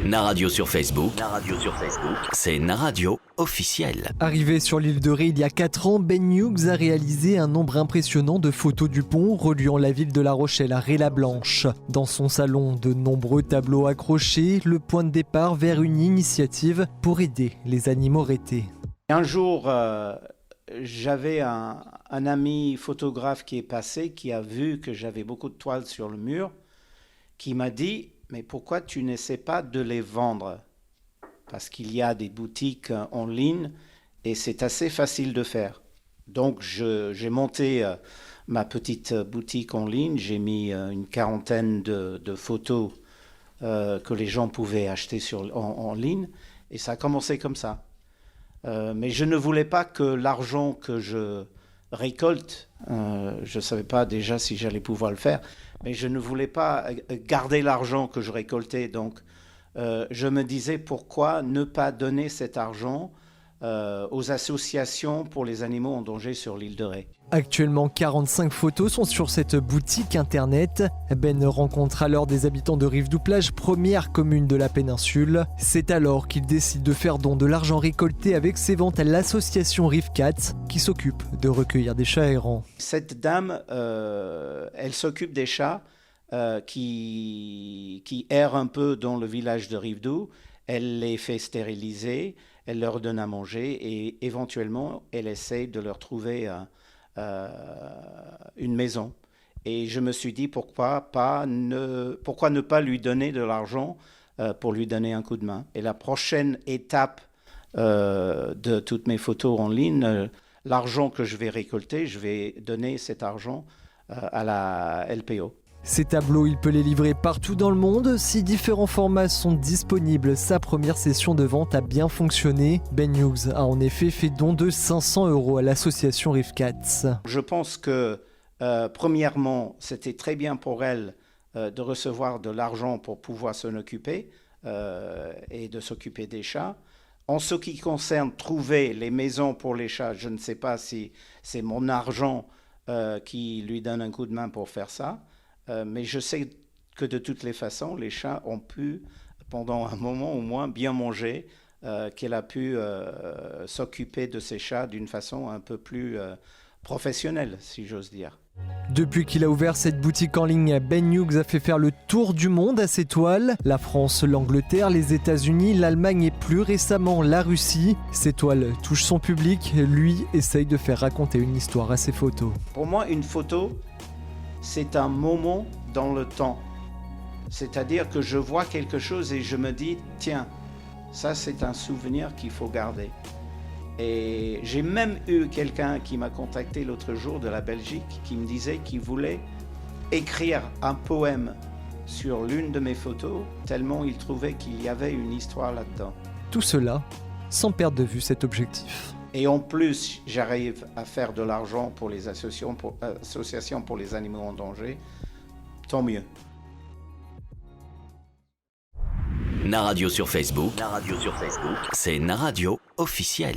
Naradio sur Facebook. C'est Naradio officiel. Arrivé sur l'île de Ré il y a 4 ans, Ben Hughes a réalisé un nombre impressionnant de photos du pont reliant la ville de La Rochelle à Ré-la-Blanche. Dans son salon, de nombreux tableaux accrochés, le point de départ vers une initiative pour aider les animaux arrêtés. Un jour, j'avais un ami photographe qui est passé, qui a vu que j'avais beaucoup de toiles sur le mur, qui m'a dit « Mais pourquoi tu n'essaies pas de les vendre ?» Parce qu'il y a des boutiques en ligne et c'est assez facile de faire. Donc j'ai monté ma petite boutique en ligne, j'ai mis une quarantaine de photos que les gens pouvaient acheter en ligne et ça a commencé comme ça. Mais je ne voulais pas que l'argent que je récolte, je ne savais pas déjà si j'allais pouvoir le faire, mais je ne voulais pas garder l'argent que je récoltais. Donc, je me disais pourquoi ne pas donner cet argent aux associations pour les animaux en danger sur l'île de Ré. Actuellement, 45 photos sont sur cette boutique internet. Ben rencontre alors des habitants de Rive-du-Plage, première commune de la péninsule. C'est alors qu'il décide de faire don de l'argent récolté avec ses ventes à l'association Rive4 qui s'occupe de recueillir des chats errants. Cette dame, elle s'occupe des chats qui errent un peu dans le village de Rive-du. Elle les fait stériliser, elle leur donne à manger et éventuellement, elle essaie de leur trouver une maison. Et je me suis dit pourquoi ne pas lui donner de l'argent pour lui donner un coup de main. Et la prochaine étape de toutes mes photos en ligne, l'argent que je vais récolter, je vais donner cet argent à la LPO. Ces tableaux, il peut les livrer partout dans le monde. Si différents formats sont disponibles, sa première session de vente a bien fonctionné. Ben Hughes a en effet fait don de 500 € à l'association Rive4. Je pense que, premièrement, c'était très bien pour elle de recevoir de l'argent pour pouvoir s'en occuper et de s'occuper des chats. En ce qui concerne trouver les maisons pour les chats, je ne sais pas si c'est mon argent qui lui donne un coup de main pour faire ça. Mais je sais que de toutes les façons, les chats ont pu, pendant un moment au moins, bien manger, qu'elle a pu s'occuper de ces chats d'une façon un peu plus professionnelle, si j'ose dire. Depuis qu'il a ouvert cette boutique en ligne, Ben Hughes a fait faire le tour du monde à ses toiles. La France, l'Angleterre, les États-Unis, l'Allemagne et plus récemment la Russie. Ses toiles touchent son public. Lui essaye de faire raconter une histoire à ses photos. Pour moi, une photo, c'est un moment dans le temps. C'est-à-dire que je vois quelque chose et je me dis, tiens, ça c'est un souvenir qu'il faut garder. Et j'ai même eu quelqu'un qui m'a contacté l'autre jour de la Belgique qui me disait qu'il voulait écrire un poème sur l'une de mes photos, tellement il trouvait qu'il y avait une histoire là-dedans. Tout cela sans perdre de vue cet objectif. Et en plus, j'arrive à faire de l'argent pour les associations pour les animaux en danger. Tant mieux. Naradio sur Facebook. C'est Naradio officiel.